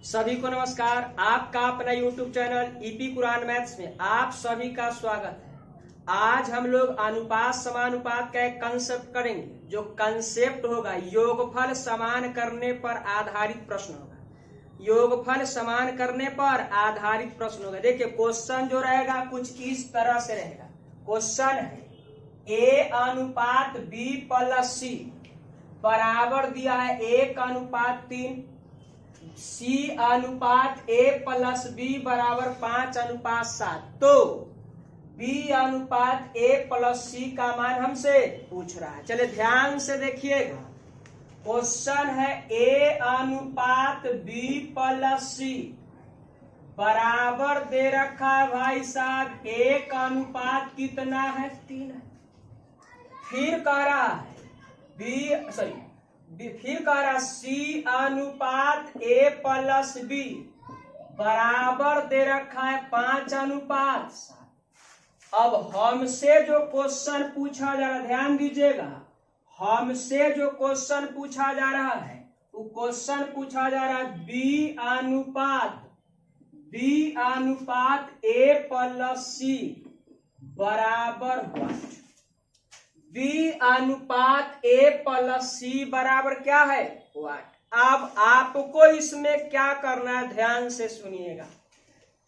सभी को नमस्कार। आपका अपना YouTube channel EP Quran maths में आप सभी का स्वागत है। आज हम लोग अनुपात समानुपात का एक कंसेप्ट करेंगे। जो कंसेप्ट होगा योगफल समान करने पर आधारित प्रश्न होगा। योगफल समान करने पर आधारित प्रश्न होगा। देखिए क्वेश्चन जो रहेगा कुछ इस तरह से रहेगा। क्वेश्चन है A अनुपात B प्लस C बराबर दिया है 1:3। C अनुपात A प्लस B बराबर 5:7। तो B अनुपात A प्लस C का मान हमसे पूछ रहा है। चलिए ध्यान से देखिएगा। क्वेश्चन है A अनुपात B प्लस C बराबर दे रखा है भाई साहब 1 कितना है 3 है। फिर कह रहा है फिर कह रहा C अनुपात A प्लस B बराबर दे रखा है 5:7। अब हमसे जो क्वेश्चन पूछा जा रहा है, ध्यान दीजिएगा, हमसे जो क्वेश्चन पूछा जा रहा है वो क्वेश्चन पूछा जा रहा है B अनुपात A प्लस C बराबर व्हाट। B अनुपात A प्लस C बराबर क्या है व्हाट। अब आपको इसमें क्या करना है, ध्यान से सुनिएगा।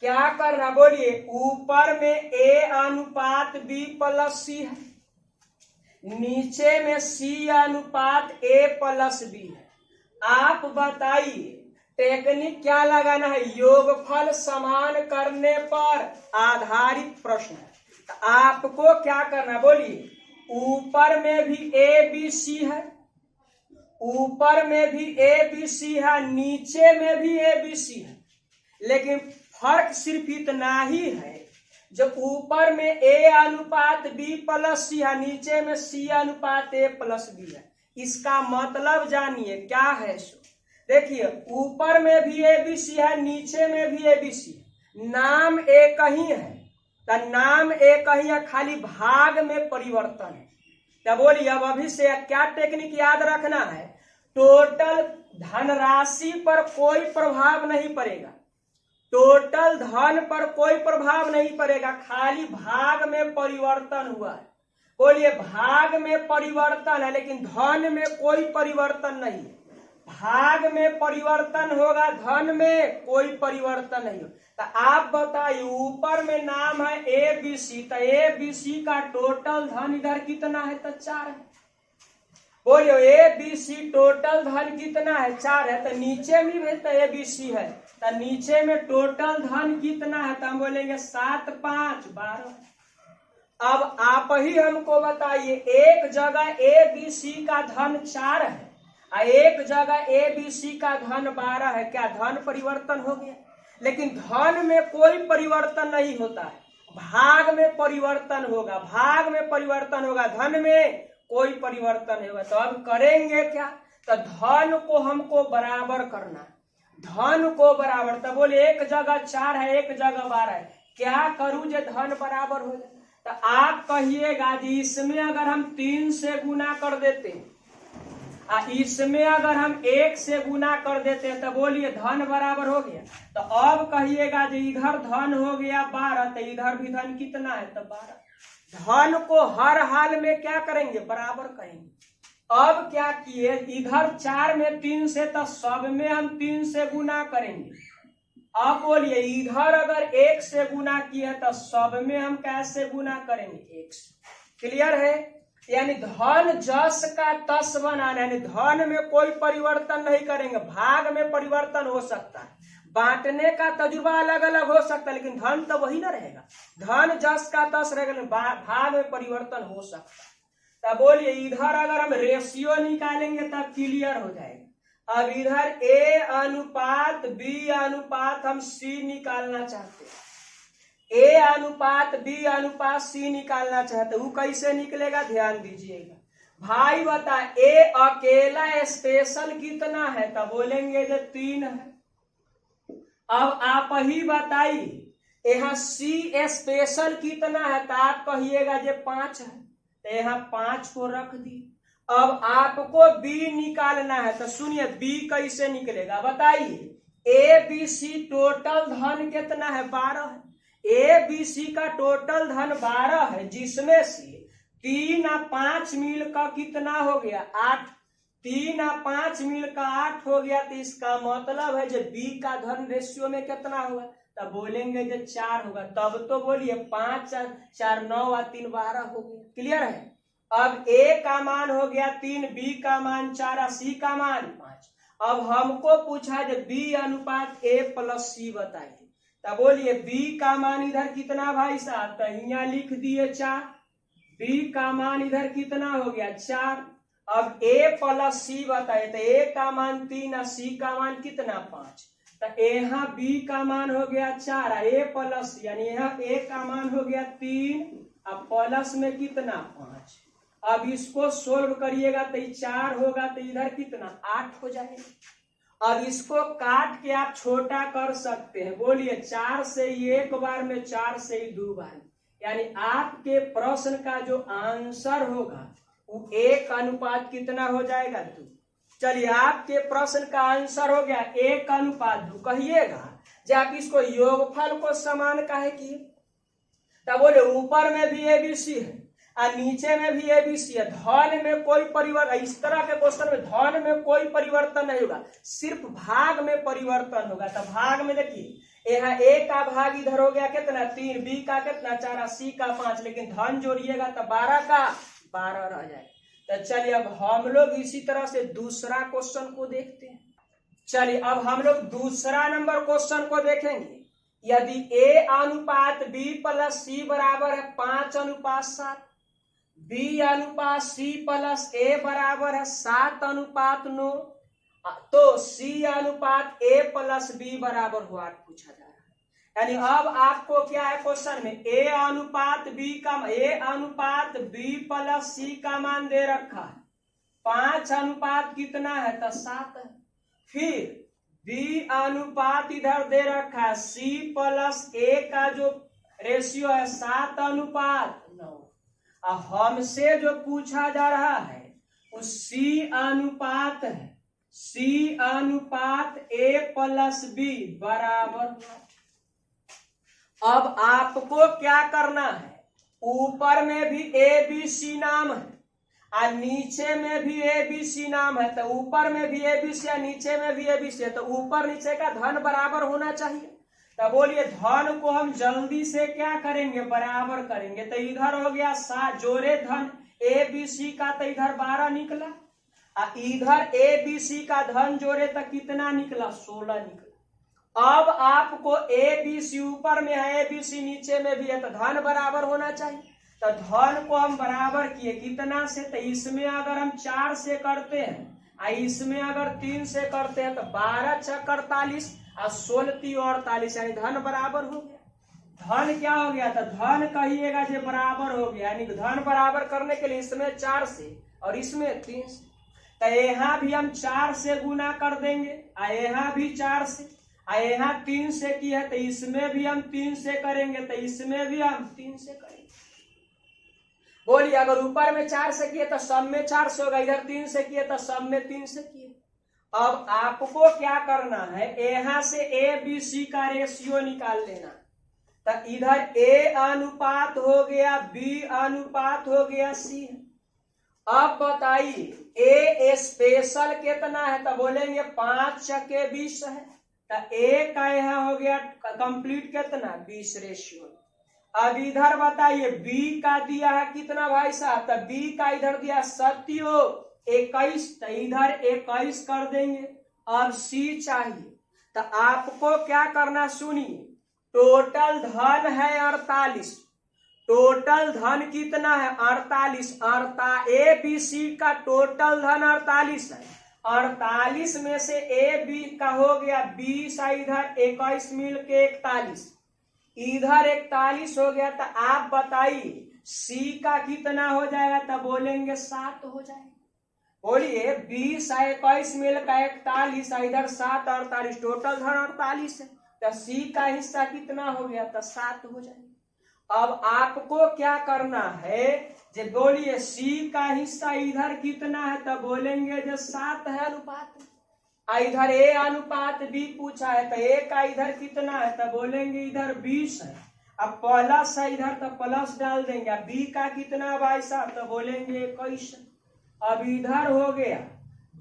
क्या करना बोलिए। ऊपर में A अनुपात B प्लस C है, नीचे में C अनुपात A प्लस B है। आप बताइए टेक्निक क्या लगाना है। योगफल समान करने पर आधारित प्रश्न है। तो आपको क्या करना बोलिए। ऊपर में भी A B C है, ऊपर में भी A B C है, नीचे में भी A B C है, लेकिन फर्क सिर्फ इतना ही है जब ऊपर में A अनुपात B प्लस C है, नीचे में C अनुपात A प्लस B है। इसका मतलब जानिए क्या है। देखिए ऊपर में भी A B C है, नीचे में भी A B C है, नाम एक ही है। तो नाम एक ही है, खाली भाग में परिवर्तन है। क्या बोलिए। अब अभी से क्या टेक्निक याद रखना है। टोटल धनराशि पर कोई प्रभाव नहीं पड़ेगा, टोटल धन पर कोई प्रभाव नहीं पड़ेगा, खाली भाग में परिवर्तन हुआ है। बोलिए भाग में परिवर्तन है लेकिन धन में कोई परिवर्तन नहीं है। भाग में परिवर्तन होगा, धन में कोई परिवर्तन नहीं हो। तो आप बताइए ऊपर में नाम है A B C, तो A B C का टोटल धन इधर कितना है तो 4 है। बोलिए A B C टोटल धन कितना है 4 है। तो नीचे में भी तो A B C है, तो नीचे में टोटल धन कितना है तो हम बोलेंगे 7 5 12। अब आप ही हमको बताइए एक जगह A B C का धन 4 है और एक जगह A B C का धन 12 है। क्या धन परिवर्तन हो गया। लेकिन धन में कोई परिवर्तन नहीं होता है, भाग में परिवर्तन होगा, भाग में परिवर्तन होगा, धन में कोई परिवर्तन नहीं होगा। तो अब करेंगे क्या। तो धन को हमको बराबर करना, धन को बराबर। तो बोले एक जगह 4 है एक जगह 12 है, क्या करूं जो धन बराबर हो जाए। तो आप कहिएगा जी इसमें अगर हम 3 से गुना कर देते इसमें अगर हम 1 से गुना कर देते तो बोलिए धन बराबर हो गया। तो अब कहिएगा जी इधर धन हो गया 12, तो इधर भी धन कितना है तो 12। धन को हर हाल में क्या करेंगे बराबर करेंगे। अब क्या किए, इधर 4 में 3 से, तो सब में हम 3 से गुना करेंगे। अब बोलिए इधर अगर 1 से गुना किए तो सब में हम कैसे गुना करेंगे 1 से। क्लियर है। यानी धन जस का तस बनाना, यानी धन में कोई परिवर्तन नहीं करेंगे, भाग में परिवर्तन हो सकता है, बांटने का तजुर्बा अलग अलग हो सकता है, लेकिन धन तो वही ना रहेगा। धन जस का तस रहेगा, भाग में परिवर्तन हो सकता है। तब बोलिए इधर अगर हम रेशियो निकालेंगे तब क्लियर हो जाएगा। अब इधर A अनुपात B अनुपात हम C निकालना चाहते हैं, A अनुपात B अनुपात C निकालना चाहते, वो कैसे निकलेगा ध्यान दीजिएगा। भाई बता A अकेला स्पेशल कितना है तो बोलेंगे जो 3 है। अब आप ही बताइए यहाँ C स्पेशल कितना है तो आप कहिएगा जो 5 है, तो यहाँ 5 को रख दी। अब आपको B निकालना है तो सुनिए B कैसे निकलेगा बताइए। ए बी सी टोटल धन कितना है 12 है। ए बी सी का टोटल धन 12 है, जिसमें से 3 और 5 मिल का कितना हो गया 8। 3 और 5 मिल का 8 हो गया, तो इसका मतलब है जो बी का धन रेशियो में कितना होगा, तब बोलेंगे जो 4 होगा। तब तो बोलिए 5 4 9 और 3 12 हो गया। क्लियर है। अब ए का मान हो गया 3, बी का मान 4 और सी का मान 5। अब हमको पूछा जो बी अनुपात ए प्लस सी बताइए, तब बोलिए बी का मान इधर कितना भाई साहब, तो यहाँ लिख दिए 4। बी का मान इधर कितना हो गया 4। अब ए प्लस सी बताइए, तो ए का मान 3 और सी का मान कितना 5। तो यहाँ बी का मान हो गया 4 और ए प्लस यानी यहाँ ए का मान हो गया 3 और प्लस में कितना 5। अब इसको सोल्व करिएगा तो 4 होगा, तो इधर कितना 8 हो जाएगा। अब इसको काट के आप छोटा कर सकते हैं। बोलिए 4 से ही एक बार में, 4 से ही 2 बार, यानी आपके प्रश्न का जो आंसर होगा वो 1 अनुपात कितना हो जाएगा 2। चलिए आपके प्रश्न का आंसर हो गया 1 अनुपात 2। कहिएगा जब आप इसको योगफल को समान काहे किए, तब बोले ऊपर में भी एबीसी है और नीचे में भी एबीसी है, धन में कोई परिवर्तन, इस तरह के क्वेश्चन में धन में कोई परिवर्तन नहीं होगा, सिर्फ भाग में परिवर्तन होगा। तो भाग में देखिए यहाँ ए का भाग इधर हो गया कितना 3, बी का कितना 4 और सी का 5, लेकिन धन जोड़िएगा तो 12 का 12 रह जाएगा। तो चलिए अब हम लोग इसी तरह से दूसरा क्वेश्चन को देखते हैं। चलिए अब हम लोग दूसरा नंबर क्वेश्चन को देखेंगे। यदि ए अनुपात बी प्लस सी बराबर है 5 अनुपात 7, बी अनुपात सी प्लस ए बराबर है 7 अनुपात 9, तो सी अनुपात ए प्लस बी बराबर हुआ पूछा जा रहा है। यानी अब आपको क्या है क्वेश्चन में ए अनुपात बी प्लस सी का मान दे रखा है, 5 अनुपात कितना है तो 7 है। फिर बी अनुपात इधर दे रखा है सी प्लस ए का जो रेशियो है 7 अनुपात 9। हमसे जो पूछा जा रहा है वो सी अनुपात है, सी अनुपात ए प्लस बी बराबर। अब आपको क्या करना है, ऊपर में भी ए बी सी नाम है और नीचे में भी ए बी सी नाम है, तो ऊपर में भी ए बी सी और नीचे में भी ए बी सी है, तो ऊपर नीचे का धन बराबर होना चाहिए। तो बोलिए धन को हम जल्दी से क्या करेंगे बराबर करेंगे। तो इधर हो गया 7 जोड़े धन ए बी सी का, तो इधर 12 निकला और इधर ए बी सी का धन जोड़े तो कितना निकला 16 निकला। अब आपको ए बी सी ऊपर में है ए बी सी नीचे में भी है, तो धन बराबर होना चाहिए। तो धन को हम बराबर किए कितना से, तो इसमें अगर हम 4 से करते हैं और इसमें अगर 3 से करते हैं तो 12 6 48 और 16 3 48, यानी धन बराबर हो गया। धन क्या हो गया, तो धन कहिएगा जो बराबर हो गया, यानी धन बराबर करने के लिए इसमें 4 से और इसमें 3 से, तो यहाँ भी हम 4 से गुना कर देंगे और यहाँ भी 4 से, और यहाँ 3 से की है तो इसमें भी हम 3 से करेंगे, तो इसमें भी हम 3 से करेंगे। बोलिए अगर ऊपर में 4 से किए तो सब में 4 से होगा, इधर 3 से किए तो सब में 3 से किए। अब आपको क्या करना है, यहाँ से ए बी सी का रेशियो निकाल लेना। तो इधर ए अनुपात हो गया बी अनुपात हो गया सी। अब बताइए ए स्पेशल कितना है, तो बोलेंगे 5 छके 20 है, तो ए का यहाँ हो गया कंप्लीट कितना 20 रेशियो। अब इधर बताइए बी का दिया है कितना भाई साहब, तो बी का इधर दिया 21, तो इधर 21 कर देंगे। अब सी चाहिए, तो आपको क्या करना सुनिए, टोटल धन है 48, टोटल धन कितना है 48, ए बी सी का टोटल धन 48 है। 48 में से ए बी का हो गया 20, इधर 21 मिल के 41, इधर 41 हो गया। तो आप बताइए सी का कितना हो जाएगा, तो बोलेंगे 7 हो जाएगा। बोलिए 20 21 मिल का 41, इधर 7 48, टोटल धन 48 है, तो सी का हिस्सा कितना हो गया, तो 7 हो जाएगा। अब आपको क्या करना है, जो बोलिए सी का हिस्सा इधर कितना है, तो बोलेंगे जो 7 है अनुपात। इधर ए अनुपात बी पूछा है, तो ए का इधर कितना है, तो बोलेंगे इधर 20 है। अब प्लस है इधर, तो प्लस डाल देंगे। बी का कितना भाई साहब, तो बोलेंगे 21। अब इधर हो गया,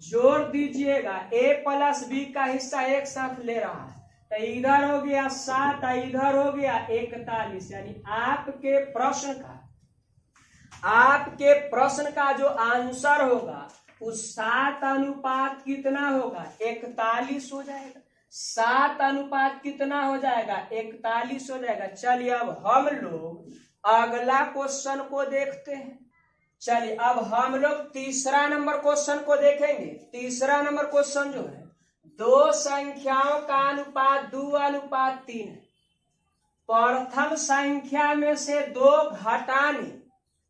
जोड़ दीजिएगा, ए प्लस बी का हिस्सा एक साथ ले रहा है, तो इधर हो गया 7, इधर हो गया 41। यानी आपके प्रश्न का जो आंसर होगा उस 7 अनुपात कितना होगा, 41 हो जाएगा। 7 अनुपात कितना हो जाएगा, 41 हो जाएगा। चलिए अब हम लोग अगला क्वेश्चन को देखते हैं। चलिए अब हम लोग तीसरा नंबर क्वेश्चन को देखेंगे। तीसरा नंबर क्वेश्चन जो है, दो संख्याओं का अनुपात 2:3 है। प्रथम संख्या में से 2 घटाने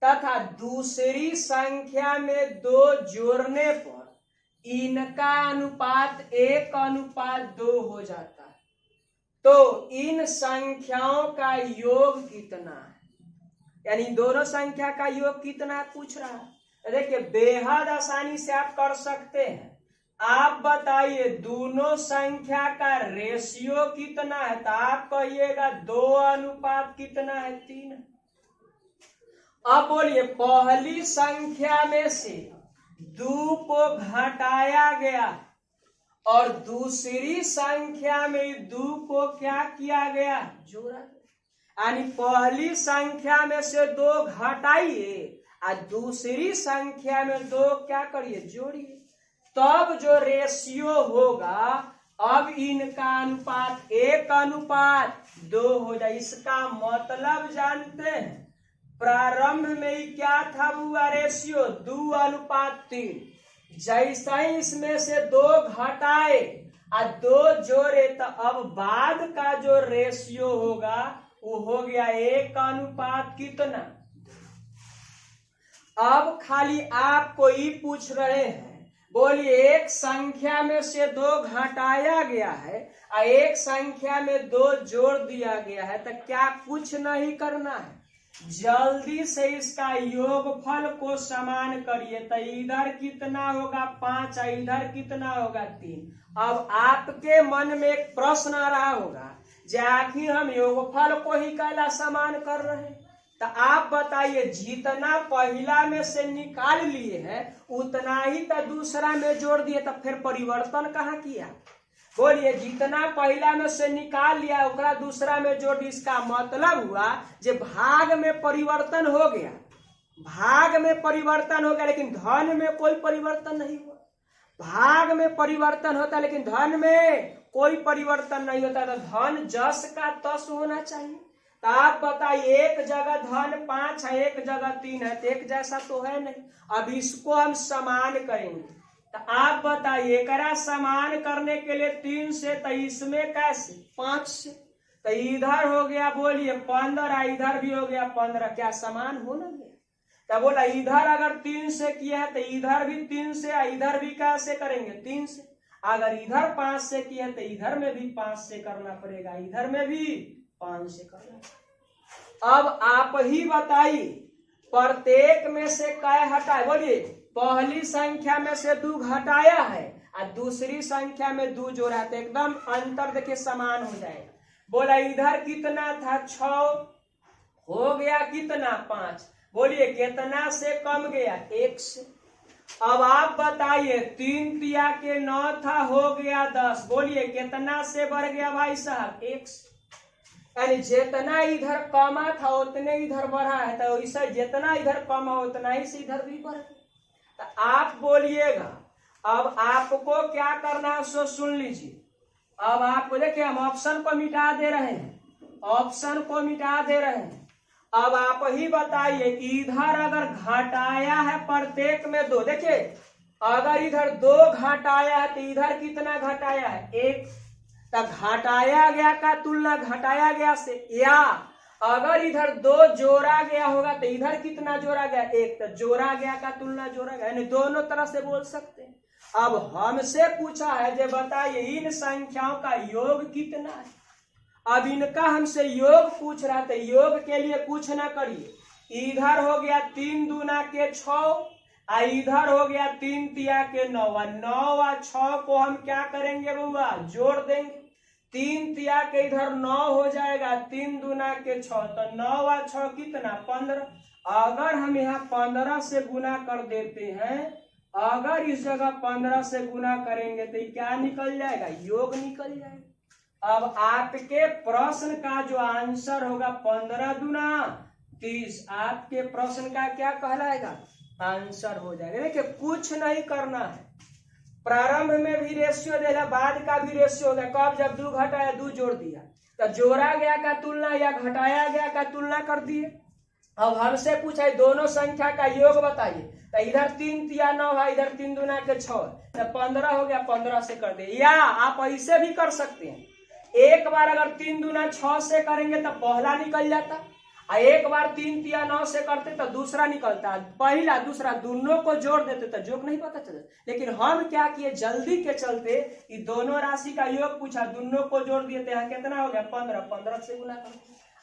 तथा दूसरी संख्या में 2 जोड़ने पर इनका अनुपात 1:2 हो जाता है। तो इन संख्याओं का योग कितना है, यानी दोनों संख्या का योग कितना पूछ रहा है। देखिए बेहद आसानी से आप कर सकते हैं। आप बताइए दोनों संख्या का रेशियो कितना है, तो आप कहिएगा 2 कितना है, 3। अब बोलिए पहली संख्या में से 2 को घटाया गया और दूसरी संख्या में 2 को क्या किया गया, जोड़ा गया। यानी पहली संख्या में से 2 घटाइए और दूसरी संख्या में 2 क्या करिए, जोड़िए। तब जो रेशियो होगा, अब इनका अनुपात 1:2 हो जाए। इसका मतलब जानते हैं, प्रारंभ में ही क्या था हुआ रेशियो, 2:3। जैसा ही इसमें से 2 घटाए और 2 जोड़े, तो अब बाद का जो रेशियो होगा वो हो गया 1 कितना। अब खाली आपको ही पूछ रहे हैं, बोलिए एक संख्या में से 2 घटाया गया है और एक संख्या में 2 जोड़ दिया गया है, तो क्या कुछ नहीं करना है, जल्दी से इसका योगफल को समान करिए। तो इधर कितना होगा 5, इधर कितना होगा 3। अब आपके मन में एक प्रश्न आ रहा होगा, जो आखिर हम योगफल को ही कैला समान कर रहे हैं। तो आप बताइए, जितना पहला में से निकाल लिए हैं उतना ही तो दूसरा में जोड़ दिए, तो फिर परिवर्तन कहाँ किया। बोलिए जितना पहला में से निकाल लिया उकरा दूसरा में जोड़। इसका मतलब हुआ जे भाग में परिवर्तन हो गया, भाग में परिवर्तन हो गया, लेकिन धन में कोई परिवर्तन नहीं हुआ। भाग में परिवर्तन होता है लेकिन धन में कोई परिवर्तन नहीं होता। तो धन जस का तस होना चाहिए। तो आप बताइए, एक जगह धन 5 है, एक जगह 3 है, तो एक जैसा तो है नहीं। अब इसको हम समान करेंगे, तो आप बताइए एकरा समान करने के लिए 3 से, तो इसमें कैसे 5 से। तो इधर हो गया बोलिए 15, इधर भी हो गया 15, क्या समान हो ना गया। तो बोला इधर अगर 3 से किया है तो इधर भी 3 से, इधर भी कैसे करेंगे 3 से। अगर इधर 5 से किया तो इधर में भी 5 से करना पड़ेगा, इधर में भी 5 से करना। अब आप ही बताइए प्रत्येक में से क्या हटाए। बोलिए पहली संख्या में से 2 घटाया है और दूसरी संख्या में 2 जोड़ा, तो एकदम अंतर देखिए समान हो जाएगा। बोला इधर कितना था 6, हो गया कितना 5। बोलिए कितना से कम गया 1 से। अब आप बताइए 3 तिया के 9 था, हो गया 10। बोलिए कितना से बढ़ गया भाई साहब 1 से। यानी जितना इधर कमा था उतने इधर बढ़ा है, तो वैसे जितना इधर कमा उतना ही से इधर भी बढ़ा। तो आप बोलिएगा, अब आपको क्या करना है सो सुन लीजिए। अब आपको देखिए हम ऑप्शन को मिटा दे रहे हैं, ऑप्शन को मिटा दे रहे हैं। अब आप ही बताइए, इधर अगर घटाया है प्रत्येक में 2, देखिए अगर इधर 2 घटाया है तो इधर कितना घटाया है 1। तो घटाया गया का तुलना घटाया गया से, या अगर इधर 2 जोड़ा गया होगा तो इधर कितना जोड़ा गया 1। तो जोड़ा गया का तुलना जोड़ा गया, यानी दोनों तरह से बोल सकते हैं। अब हमसे पूछा है जे बताइए इन संख्याओं का योग कितना है। अब इनका हमसे योग पूछ रहा था, योग के लिए कुछ ना करिए। इधर हो गया 3 दूना के 6, इधर हो गया 3 तिया के 9 9 और 6 को हम क्या करेंगे बउआ, जोड़ देंगे। 3 तिया के इधर 9 हो जाएगा, 3 दूना के 6, तो 9 और 6 कितना 15। अगर हम यहाँ 15 से गुना कर देते हैं, अगर इस जगह 15 से गुना करेंगे तो क्या निकल जाएगा, योग निकल जाएगा। अब आपके प्रश्न का जो आंसर होगा 15 दूना 30, आपके प्रश्न का क्या कहलाएगा, आंसर हो जाएगा। देखिए कुछ नहीं करना है, प्रारंभ में भी रेशियो देना, बाद का भी रेशियो होगा। कब, जब 2 घटाया 2 जोड़ दिया, तो जोड़ा गया का तुलना या घटाया गया का तुलना कर दिए। अब हमसे पूछा दोनों संख्या का योग बताइए, तो इधर 3 तिया 9 है, इधर 3 दूना के 6, तो 15 हो गया, 15 से कर दे। या आप ऐसे भी कर सकते हैं, एक बार अगर 3 दूना 6 से करेंगे तो पहला निकल जाता, और एक बार 3 तिया 9 से करते तो दूसरा निकलता, पहला दूसरा दोनों को जोड़ देते तो योग नहीं पता चलता। लेकिन हम क्या किए, जल्दी के चलते ये दोनों राशि का योग पूछा, दोनों को जोड़ दिए थे। यहाँ कितना हो गया 15, 15 से गुना कर,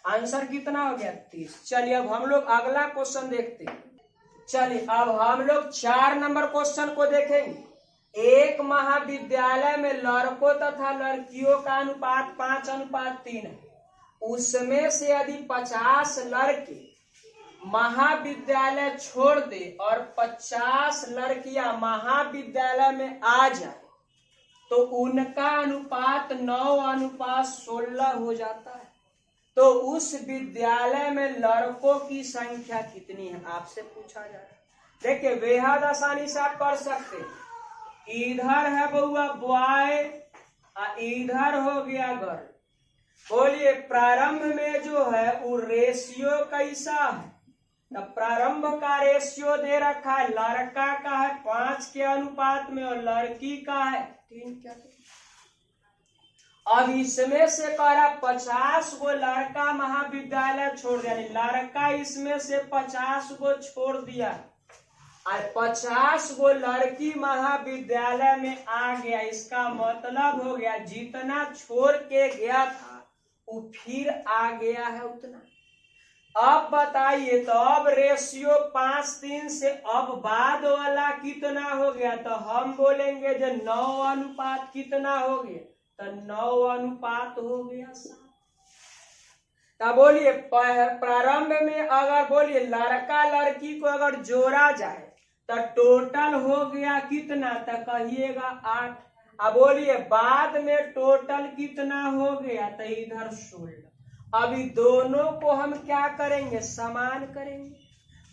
आंसर कितना हो गया 30। चलिए अब हम लोग अगला क्वेश्चन देखते हैं। चलिए अब हम लोग 4 नंबर क्वेश्चन को देखेंगे। एक महाविद्यालय में लड़कों तथा लड़कियों का अनुपात 5:3 है। उसमें से यदि 50 लड़के महाविद्यालय छोड़ दे और 50 लड़कियां महाविद्यालय में आ जाए, तो उनका अनुपात 9:16 हो जाता है। तो उस विद्यालय में लड़कों की संख्या कितनी है, आपसे पूछा जा रहा है। देखिए बेहद आसानी से आप कर सकते हैं। इधर है बउआ बॉय, इधर हो गया गर्ल। बोलिए प्रारंभ में जो है वो रेशियो कैसा है, तो प्रारंभ का रेशियो दे रखा है, लड़का का है 5 के अनुपात में और लड़की का है 3 के। अब इसमें से कह रहा 50 गो लड़का महाविद्यालय छोड़ दिया, लड़का इसमें से 50 गो छोड़ दिया और 50 गो लड़की महाविद्यालय में आ गया। इसका मतलब हो गया जितना छोड़ के गया था वो फिर आ गया है उतना। अब बताइए, तो अब रेशियो 5:3 से अब बाद वाला कितना हो गया, तो हम बोलेंगे जो 9 अनुपात कितना हो गया, तो 9 अनुपात हो गया 7। तब बोलिए प्रारंभ में अगर बोलिए लड़का लड़की को अगर जोड़ा जाए तो टोटल हो गया कितना, तो कहिएगा 8। अब बोलिए बाद में टोटल कितना हो गया, तो इधर 16। अभी दोनों को हम क्या करेंगे, समान करेंगे।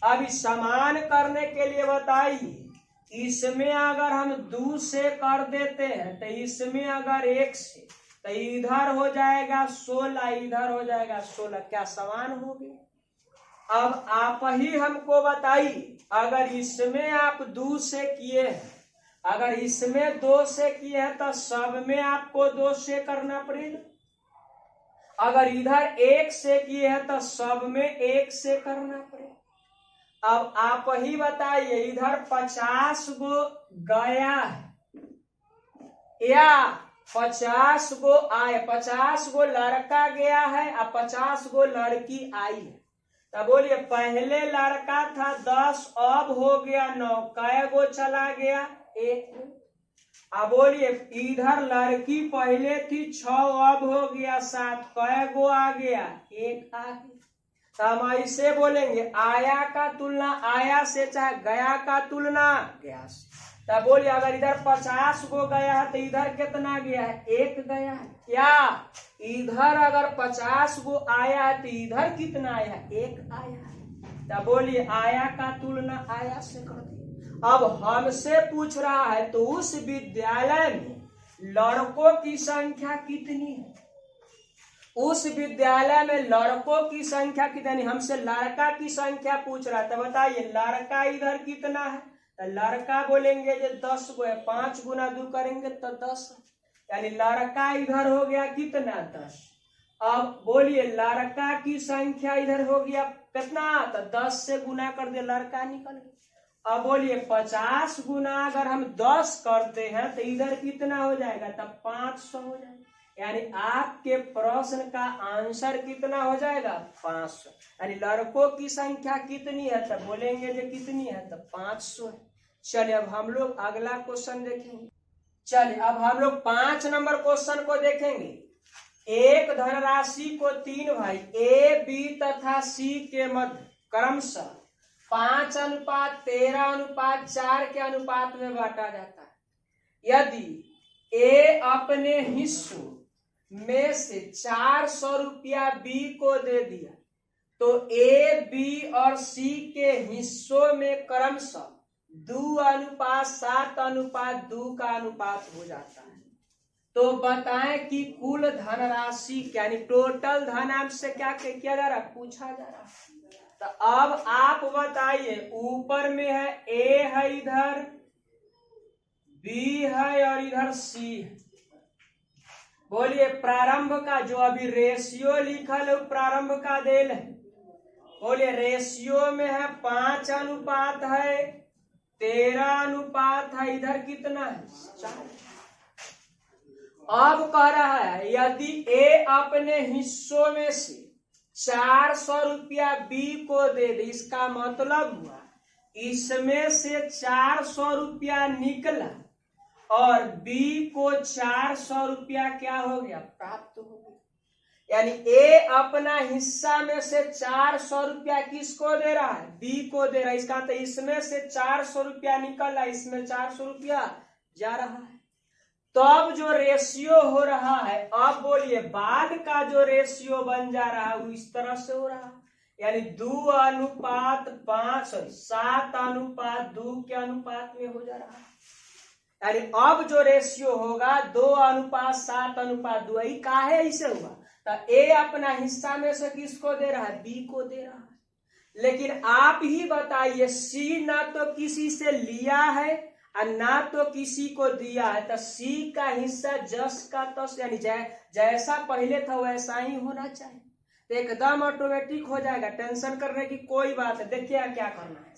अभी समान करने के लिए बताइए, इसमें अगर हम 2 से कर देते हैं तो इसमें अगर 1 से, तो इधर हो जाएगा 16, इधर हो जाएगा 16, क्या समान हो गया। अब आप ही हमको बताइए, अगर इसमें आप 2 से किए हैं, अगर इसमें 2 से किए हैं तो सब में आपको 2 से करना पड़ेगा। अगर इधर 1 से किए हैं तो सब में 1 से करना पड़ेगा। अब आप ही बताइए, इधर 50 गो गया है या 50 गो आए, 50 गो लड़का गया है और 50 गो लड़की आई है। तब बोलिए पहले लड़का था 10, अब हो गया 9, कै गो चला गया, 1। अब बोलिए इधर लड़की पहले थी 6, अब हो गया 7, कै गो आ गया, 1 आ गया। तो हम ऐसे बोलेंगे आया का तुलना आया से, चाहे गया का तुलना गया से। तब बोलिए अगर इधर 50 गो गया है तो इधर कितना गया है, 1 गया है। क्या इधर अगर 50 गो आया है तो इधर कितना आया है, 1 आया है। तब बोलिए आया का तुलना आया से कर दिए। अब हमसे पूछ रहा है तो उस विद्यालय में लड़कों की संख्या कितनी है, उस विद्यालय में लड़कों की संख्या कितनी, हमसे लड़का की संख्या पूछ रहा है। तो बताइए लड़का इधर कितना है, तो लड़का बोलेंगे जो 10 गो है, 5 गुना 2 करेंगे तो 10, यानी लड़का इधर हो गया कितना, 10। अब बोलिए लड़का की संख्या इधर हो गया कितना, तो 10 से गुना कर दे, लड़का निकल गया। अब बोलिए 50 गुना अगर हम 10 करते हैं तो इधर कितना हो जाएगा, तब 500 हो जाएगा। यानी आपके प्रश्न का आंसर कितना हो जाएगा 500। यानी लड़कों की संख्या कितनी है, तब बोलेंगे जो कितनी है, तब 500 है। चलिए अब हम लोग अगला क्वेश्चन देखेंगे। चलिए अब हम लोग 5 नंबर क्वेश्चन को देखेंगे। एक धनराशि को 3 भाई ए, बी तथा सी के मध्य क्रमशः 5:13:4 के अनुपात में बांटा जाता है। यदि ए अपने हिस्सों में से 400 रुपया बी को दे दिया तो ए, बी और सी के हिस्सों में क्रमशः 2:7:2 का अनुपात हो जाता है। तो बताएं कि कुल धनराशि यानी टोटल धन आपसे क्या किया जा रहा है, पूछा जा रहा है। तो अब आप बताइए, ऊपर में है ए है, इधर बी है और इधर सी है। बोलिए प्रारंभ का जो अभी रेशियो लिखल है प्रारंभ का देल है। बोलिए रेशियो में है 5 अनुपात है 13 अनुपात है, इधर कितना है 4। अब कह रहा है यदि ए अपने हिस्सों में से 400 रुपया बी को दे दे, इसका मतलब हुआ इसमें से 400 रुपया निकला और बी को 400 रुपया क्या हो गया, प्राप्त हो गया। यानी ए अपना हिस्सा में से 400 रुपया किसको दे रहा है, बी को दे रहा है। इसका तो इसमें से 400 रुपया निकल रहा है, इसमें 400 रुपया जा रहा है। तब जो रेशियो हो रहा है, अब बोलिए बाद का जो रेशियो बन जा रहा है वो इस तरह से हो रहा है, यानी 2:5 7:2 के अनुपात में हो जा रहा है। यानी अब जो रेशियो होगा 2:7:2। यही काहे ऐसे हुआ, तो ए अपना हिस्सा में से किसको दे रहा है, बी को दे रहा है। लेकिन आप ही बताइए, सी ना तो किसी से लिया है और ना तो किसी को दिया है, तो सी का हिस्सा जस का तस यानी जैसा पहले था वैसा ही होना चाहिए, तो एकदम ऑटोमेटिक हो जाएगा। टेंशन करने की कोई बात है। देखिए क्या करना है,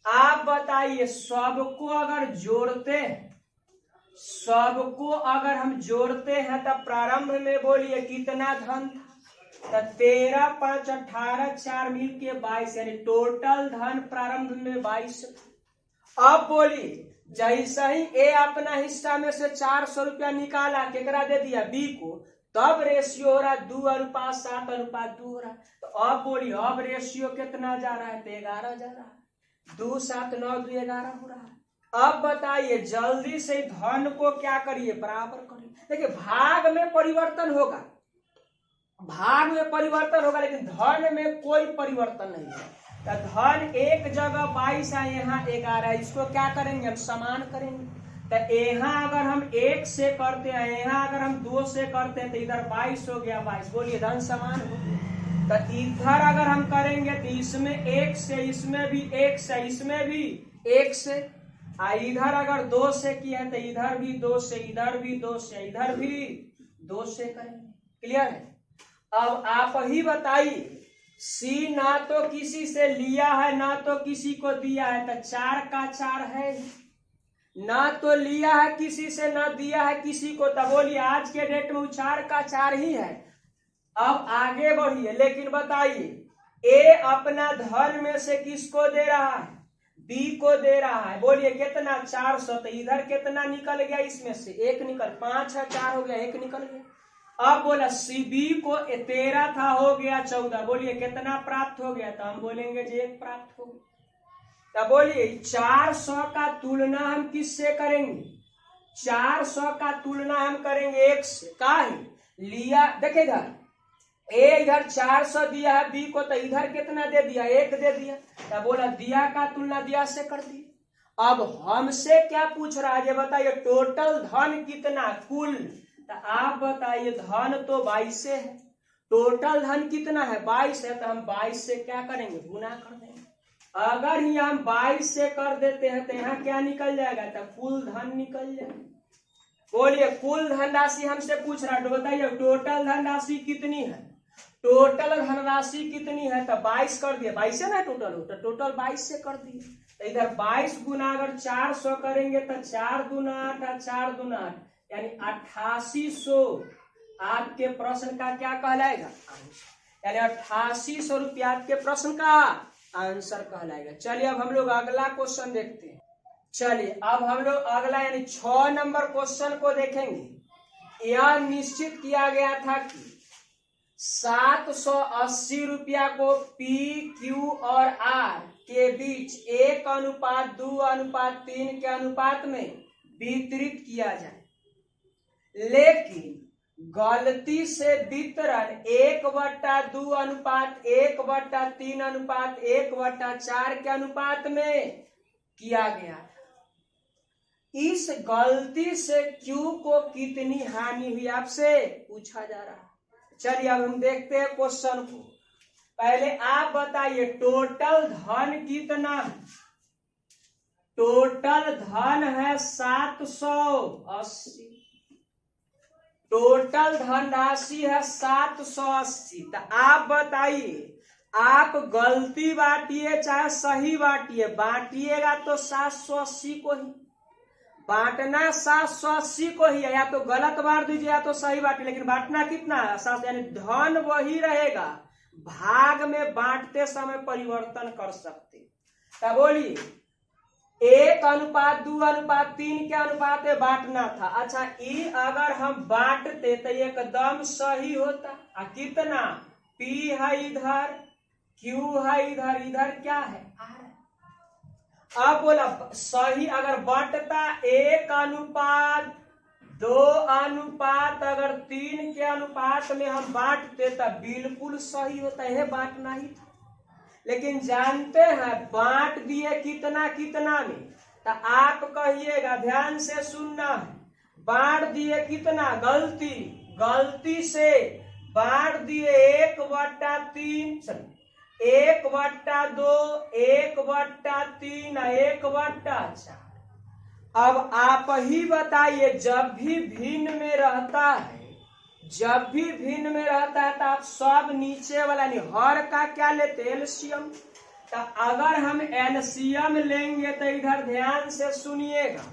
आप बताइए सबको अगर जोड़ते हैं, सबको अगर हम जोड़ते हैं तब प्रारंभ में बोलिए कितना धन था, तो 13 5 18 4 मिल के 22, यानी टोटल धन प्रारंभ में 22 था। अब बोलिए जैसा ही ए अपना हिस्सा में से 400 रुपया निकाला, केकरा दे दिया, बी को, तब रेशियो हो रहा है 2:7:2 हो रहा है। तो अब बोलिए अब रेशियो कितना जा रहा है, तो 11 जा रहा है। 2 7 9 2 11 हो रहा है। अब बताइए जल्दी से धन को क्या करिए, बराबर करिए। देखिए भाग में परिवर्तन होगा, भाग में परिवर्तन होगा, लेकिन धन में कोई परिवर्तन नहीं है। तो धन एक जगह 22 है, यहाँ 11 है, इसको क्या करेंगे, हम समान करेंगे। तो यहाँ अगर हम 1 से करते हैं, यहाँ अगर हम 2 से करते हैं, तो इधर 22 हो गया 22। बोलिए धन समान हो गया। तो इधर अगर हम करेंगे तो इसमें 1 से, इसमें भी 1 से, इसमें भी 1 से, इधर अगर 2 से किया तो इधर भी 2 से, इधर भी 2 से, इधर भी 2 से करेंगे। क्लियर है। अब आप ही बताइए, सी ना तो किसी से लिया है ना तो किसी को दिया है, तो 4 का 4 है, ना तो लिया है किसी से ना दिया है किसी को, तो बोलिए आज के डेट में 4 का 4 ही है। अब आगे बढ़िए, लेकिन बताइए ए अपना धन में से किसको दे रहा है, बी को दे रहा है। बोलिए कितना, 400, तो इधर कितना निकल गया, इसमें से 1 निकल, 5 है 4 हो गया, 1 निकल गया। अब बोला सी बी को 13 था, हो गया 14। बोलिए कितना प्राप्त हो गया, तो हम बोलेंगे जो 1 प्राप्त हो गया। तो बोलिए 400 का तुलना हम किससे करेंगे, 400 का तुलना हम करेंगे 1 से। का है लिया, देखिए इधर ए इधर 400 दिया है बी को, तो इधर कितना दे दिया, 1 दे दिया। तो बोला दिया का तुलना दिया से कर दिया। अब हमसे क्या पूछ रहा है, ये बताइए टोटल धन कितना, कुल। तो आप बताइए धन तो 22 है, टोटल धन कितना है 22 है, तो हम 22 से क्या करेंगे, गुना कर देंगे। अगर यहाँ हम 22 से कर देते हैं तो यहाँ क्या निकल जाएगा, तो कुल धन निकल जाएगा। बोलिए कुल धनराशि हमसे पूछ रहा है, तो बताइए टोटल धनराशि कितनी है, टोटल धनराशि कितनी है, तो 22 कर दिए, 22 है ना टोटल, तो टोटल 22 से कर दिए। तो इधर 22 गुना अगर 400 करेंगे तो 4 दूना 8 4 दूना 8, यानी 8800 आपके प्रश्न का क्या कहलाएगा? आंसर। यानी 8800 रुपया आपके प्रश्न का आंसर कहलाएगा। चलिए अब हम लोग अगला क्वेश्चन देखते हैं। चलिए अब हम लोग अगला यानी 6 नंबर क्वेश्चन को देखेंगे। यह निश्चित किया गया था कि 780 रुपया को पी, क्यू और आर के बीच 1:2:3 के अनुपात में वितरित किया जाए, लेकिन गलती से वितरण 1/2:1/3:1/4 के अनुपात में किया गया था। इस गलती से क्यू को कितनी हानि हुई आपसे पूछा जा रहा है। चलिए अब हम देखते हैं क्वेश्चन को। पहले आप बताइए टोटल धन कितना है? टोटल धन है 780। टोटल धनराशि है 780। तो आप बताइए, आप गलती बांटिए चाहे सही बांटिए, बांटिएगा तो 780 को ही, बांटना 780 को ही है। या तो गलत बांट दीजिए या तो सही बांटिए, लेकिन बांटना कितना है? 7। यानी धन वही रहेगा, भाग में बांटते समय परिवर्तन कर सकते। तो बोलिए 1:2:3 के अनुपात में बांटना था। अच्छा, ये अगर हम बांटते तो एकदम सही होता। कितना? पी है इधर, क्यू है इधर, इधर क्या है? आर। अब बोला सही अगर बांटता 1:2:3 अगर 3 के अनुपात में हम बांटते तो बिल्कुल सही होता है, बांटना ही था। लेकिन जानते हैं बांट दिए कितना कितना में? तो आप कहिएगा, ध्यान से सुनना है, बांट दिए कितना? गलती से बांट दिए 1/3, 1/2, 1/3, 1/4। अब आप ही बताइए, जब भी भिन्न में रहता है तो आप सब नीचे वाला नहीं, हर का क्या लेते? एलसीएम। तो अगर हम एलसीएम लेंगे तो इधर ध्यान से सुनिएगा,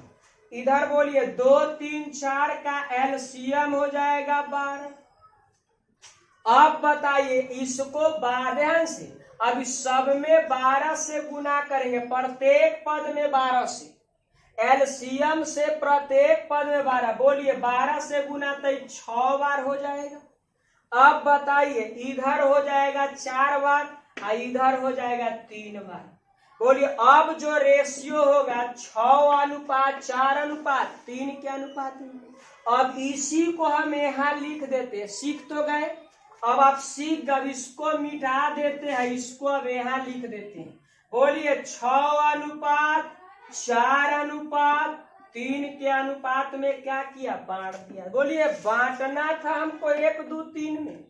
इधर बोलिए 2, 3, 4 का एलसीएम हो जाएगा 12। अब बताइए इसको 12 से, अब सब में 12 से गुना करेंगे, प्रत्येक पद में 12 से, एलसीएम से प्रत्येक पद में 12। बोलिए 12 से गुना तो 6 बार हो जाएगा। अब बताइए इधर हो जाएगा 4 बार और इधर हो जाएगा 3 बार। बोलिए अब जो रेशियो होगा 6:4:3 के अनुपात में। अब इसी को हम यहाँ लिख देते, सीख तो गए, अब आप सीख गए, इसको मिटा देते हैं, इसको अब यहाँ लिख देते हैं। बोलिए 6:4:3 के अनुपात में क्या किया? बांट दिया। बोलिए बांटना था हमको 1, 2, 3 में,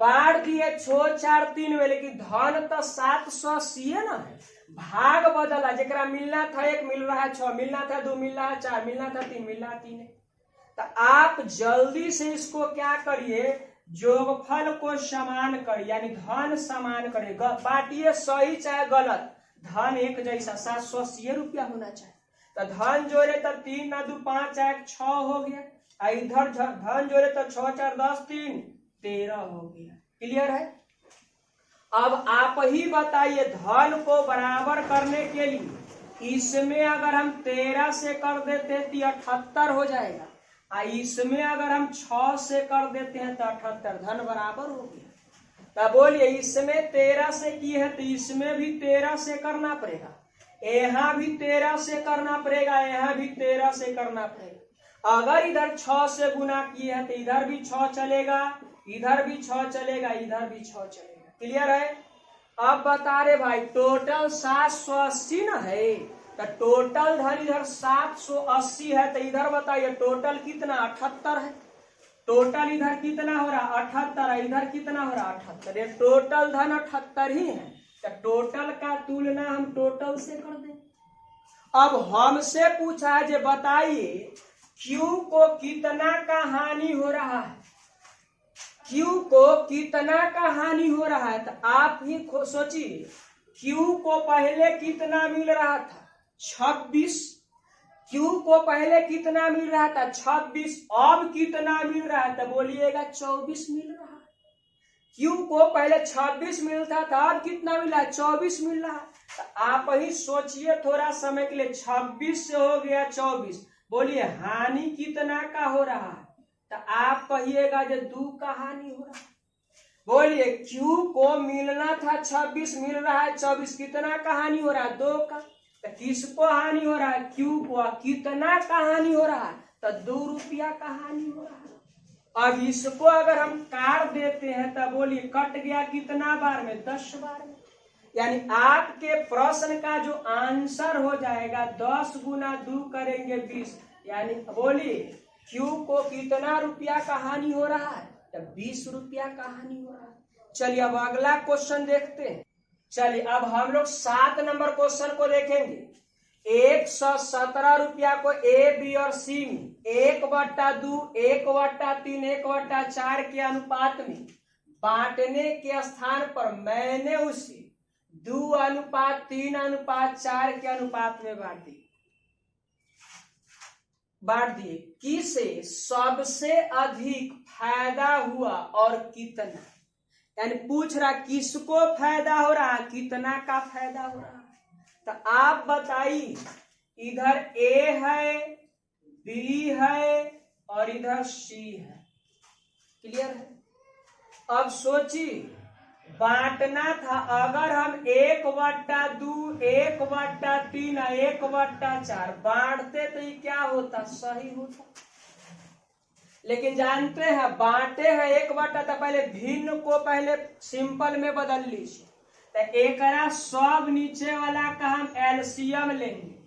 बांट दिए 6, 4, 3 में, लेकिन धन तो 780 है ना है, भाग बदला, जरा मिलना था 1 मिल रहा है 6, मिलना था 2 मिल रहा है 4, मिलना था 3 मिल रहा है 3। तो आप जल्दी से इसको क्या करिए, जोगफल को समान करिए, यानी धन समान करिए, बांटिए सही चाहे गलत, धन एक जैसा 780 रुपया होना चाहिए। तो धन जोड़े तो 3 × 2 = 5 × 6 हो गया, इधर धन जोड़े तो 6, 4, 10, 3, 13 हो गया। क्लियर है? अब आप ही बताइए, धन को बराबर करने के लिए इसमें अगर हम 13 से कर देते हैं तो 78 हो जाएगा, और इसमें अगर हम 6 से कर देते हैं तो 78, धन बराबर हो गया। तो बोलिए इसमें 13 से की है तो इसमें भी 13 से करना पड़ेगा, यहाँ भी 13 से करना पड़ेगा, यहाँ भी 13 से करना पड़ेगा। अगर इधर 6 से गुना किए हैं तो इधर भी 6 चलेगा, इधर भी 6 चलेगा, इधर भी 6 चलेगा। क्लियर है? अब बता रहे भाई टोटल 780 ना है, तो टोटल धन इधर 780 है, तो इधर बताइए टोटल कितना? 78 है। टोटल इधर कितना हो रहा? 78, इधर कितना हो रहा? 78। ये टोटल धन 78 ही है, तो टोटल का तुलना हम टोटल से कर दें। अब हमसे पूछा है, जो बताइए क्यू को कितना का हानि हो रहा है, क्यू को कितना का हानि हो रहा है। तो आप ही सोचिए, क्यू को पहले कितना मिल रहा था? 26, Q को पहले कितना मिल रहा था 26, अब कितना मिल रहा है तो बोलिएगा 24 मिल रहा है। Q को पहले 26 मिलता था, अब कितना मिला है 24 मिल रहा है। तो आप ही सोचिए थोड़ा समय के लिए, 26 से हो गया 24, बोलिए हानि कितना का हो रहा है। तो आप कहिएगा जो 2 का हानि हो रहा है। बोलिए Q को मिलना था 26, मिल रहा है 24, कितना का हानि हो रहा है 2 का। तो किसको हानि हो रहा है Q को, कितना का हानि हो रहा है तो 2 रुपया का हानि हो रहा है। अब इसको अगर हम काट देते हैं तो बोलिए कट गया कितना बार में 10 बार में। यानी आपके प्रश्न का जो आंसर हो जाएगा 10 गुना 2 करेंगे 20, यानी बोलिए Q को कितना रुपया का हानि हो रहा है तो 20 रुपया का हानि हो रहा है। चलिए अब अगला क्वेश्चन देखते हैं। चलिए अब हम लोग 7 नंबर क्वेश्चन को देखेंगे। 117 रुपया को ए, बी और सी में 1/2, 1/3, 1/4 के अनुपात में बांटने के स्थान पर मैंने उसे 2:3:4 के अनुपात में बांट दिए। किसे सबसे अधिक फायदा हुआ और कितना। यानी पूछ रहा किसको फायदा हो रहा, कितना का फायदा हो रहा। तो आप बताइए, इधर ए है, बी है और इधर सी है। क्लियर है। अब सोचिए बांटना था, अगर हम 1/2, 1/3, 1/4 बांटते तो ये क्या होता, सही होता। लेकिन जानते हैं बांटे हैं 1/, तो पहले भिन्न को पहले सिंपल में बदल लीजिए। तो एकरा सब नीचे वाला का हम एलसीएम लेंगे।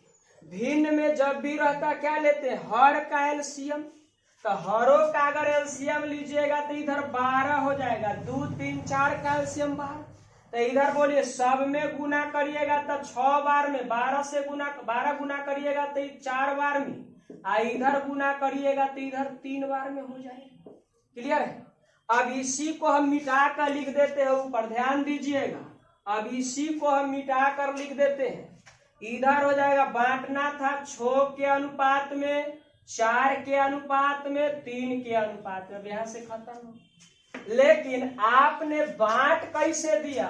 भिन्न में जब भी रहता क्या लेते हैं, हर का एलसीएम। तो हरों का अगर एलसीएम लीजिएगा तो इधर 12 हो जाएगा, 2, 3, 4 का एलसीएम 12। तो इधर बोलिए सब में गुना करिएगा तो 6 बार में, 12 गुना करिएगा तो 4 बार में, इधर गुना करिएगा तो इधर 3 बार में हो जाएगा। क्लियर है। अब इसी को हम मिटा कर लिख देते हैं, ऊपर ध्यान दीजिएगा। अब इसी को हम मिटा कर लिख देते हैं। इधर हो जाएगा बांटना था 6 के अनुपात में, 4 के अनुपात में, 3 के अनुपात में, यहां से खत्म हो। लेकिन आपने बांट कैसे दिया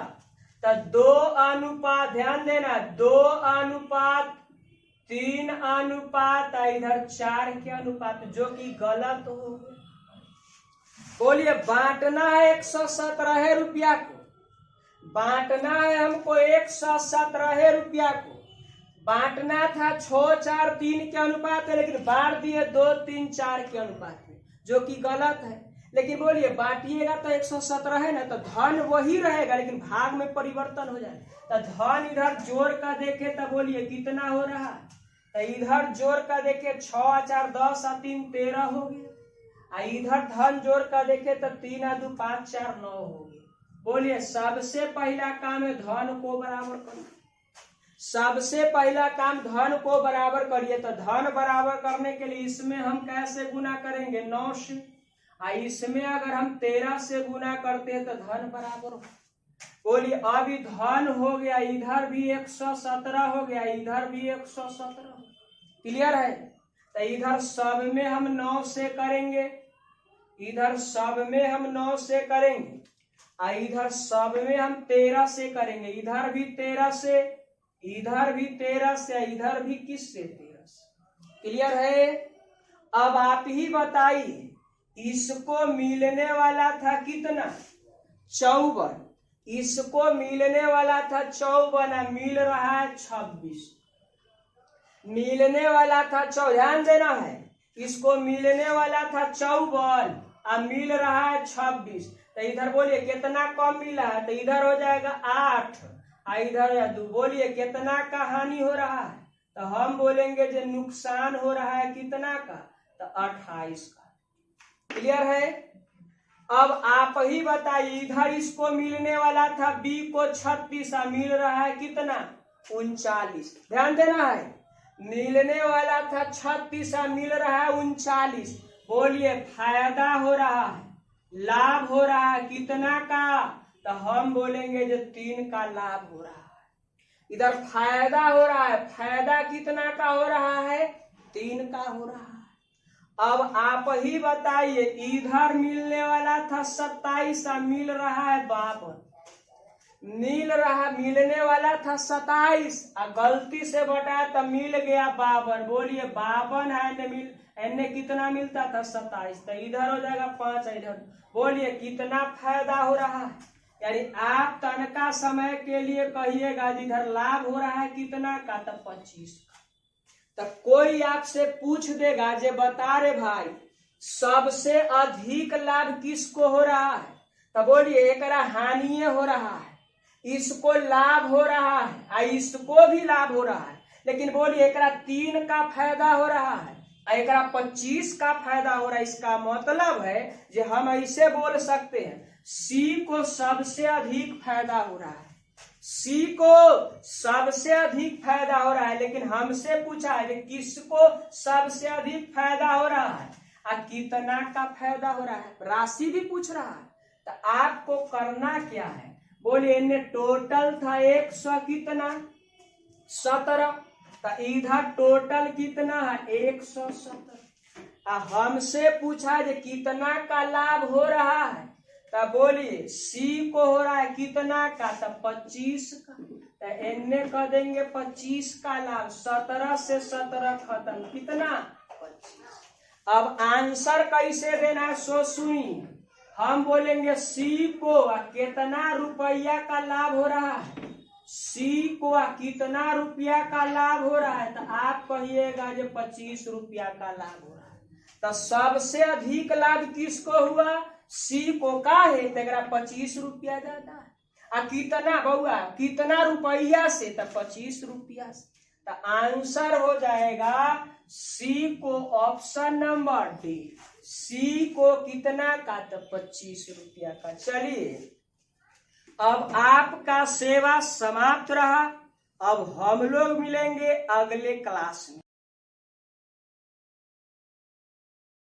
तो 2 अनुपात, ध्यान देना 2:3 अनुपात, इधर 4 के अनुपात, जो कि गलत हो गया। बोलिए बांटना है 117 रुपया को, बांटना है हमको 117 रुपया को, बांटना था 6, 4, 3 के अनुपात है, लेकिन बांट दिए 2, 3, 4 के अनुपात में, जो कि गलत है। लेकिन बोलिए बांटिएगा तो 117 है ना, तो धन वही रहेगा लेकिन भाग में परिवर्तन हो जाए। तो धन इधर जोड़ का देखे तो बोलिए कितना हो रहा है, तो इधर जोड़ का देखे 6, 4, 10, 3, 13 हो गया। इधर धन जोड़ का देखे तो 3, 2, 5, 4, 9 हो गया। बोलिए सबसे पहला काम है धन को बराबर करना। सबसे पहला काम धन को बराबर करिए। तो धन बराबर करने के लिए इसमें हम कैसे गुना करेंगे, 9 से। इसमें अगर हम 13 से गुना करते हैं तो धन बराबर हो। बोलिए अभी धन हो गया, इधर भी 117 हो गया, इधर भी 117 हो। क्लियर है। तो इधर सब में हम 9 से करेंगे, इधर सब में हम 9 से करेंगे, इधर सब में हम 13 से करेंगे, इधर भी 13 से, इधर भी 13 से, इधर भी किससे 13 से। क्लियर है। अब आप ही बताइए, इसको मिलने वाला था कितना, 54, इसको मिलने वाला था 54, मिल रहा है 26, मिलने वाला था 4, ध्यान देना है, इसको मिलने वाला था 54 और मिल रहा है 26। तो इधर बोलिए कितना कम मिला है, तो इधर हो जाएगा 8, इधर 2। बोलिए कितना का हानि हो रहा है, तो हम बोलेंगे जो नुकसान हो रहा है कितना का, तो 28 का। क्लियर है। अब आप ही बताइए, इधर इसको मिलने वाला था बी को 36, मिल रहा है कितना, 39। ध्यान देना है, मिलने वाला था 36, मिल रहा है 39। बोलिए फायदा हो रहा है, लाभ हो रहा है कितना का, तो हम बोलेंगे जो 3 का लाभ हो रहा है। इधर फायदा हो रहा है, फायदा कितना का हो रहा है, 3 का हो रहा है। अब आप ही बताइए, इधर मिलने वाला था 27 और मिल रहा है 52। मिलने वाला था 27 और गलती से बटाया तो मिल गया 52। बोलिए 52 है, एने कितना मिलता था 27, तो इधर हो जाएगा 5 इधर। बोलिए कितना फायदा हो रहा है। यानी आप तनका समय के लिए कहिएगा जिधर लाभ हो रहा है कितना का, तो 25 का। तो कोई आपसे पूछ देगा जे बता रे भाई सबसे अधिक लाभ किसको हो रहा है, तो बोलिए एकरा हानि हो रहा है, इसको लाभ हो रहा है और इसको भी लाभ हो रहा है। लेकिन बोलिए एकरा 3 का फायदा हो रहा है और एकरा 25 का फायदा हो रहा है। इसका मतलब है कि हम ऐसे बोल सकते हैं सी को सबसे अधिक फायदा हो रहा है, सी को सबसे अधिक फायदा हो रहा है। लेकिन हमसे पूछा है कि किसको सबसे अधिक फायदा हो रहा है और कितना का फायदा हो रहा है, राशि भी पूछ रहा है। तो आपको करना क्या है, बोलिए इन्हें टोटल था 100 कितना 17, तो इधर टोटल कितना है 117। हमसे पूछा है कितना का लाभ हो रहा है, तो बोलिए सी को हो रहा है कितना का, तो 25 का। तो इन्हें कह देंगे 25 का लाभ, 17 से 17 खत्म, कितना 25। अब आंसर कैसे देना है सो सुनिए। हम बोलेंगे सी को कितना रुपया का लाभ हो रहा है, सी को कितना रुपया का लाभ हो रहा है, तो आप कहिएगा जो 25 रुपया का लाभ हो रहा है। तो सबसे अधिक लाभ किसको हुआ, सी को का है, तेरा 25 रुपया ज्यादा है। कितना बउआ, कितना रुपया से, तो 25 रुपया से। तो आंसर हो जाएगा सी को ऑप्शन नंबर डी, सी को कितना का, तो 25 रुपया का। चलिए अब आपका सेवा समाप्त रहा। अब हम लोग मिलेंगे अगले क्लास में।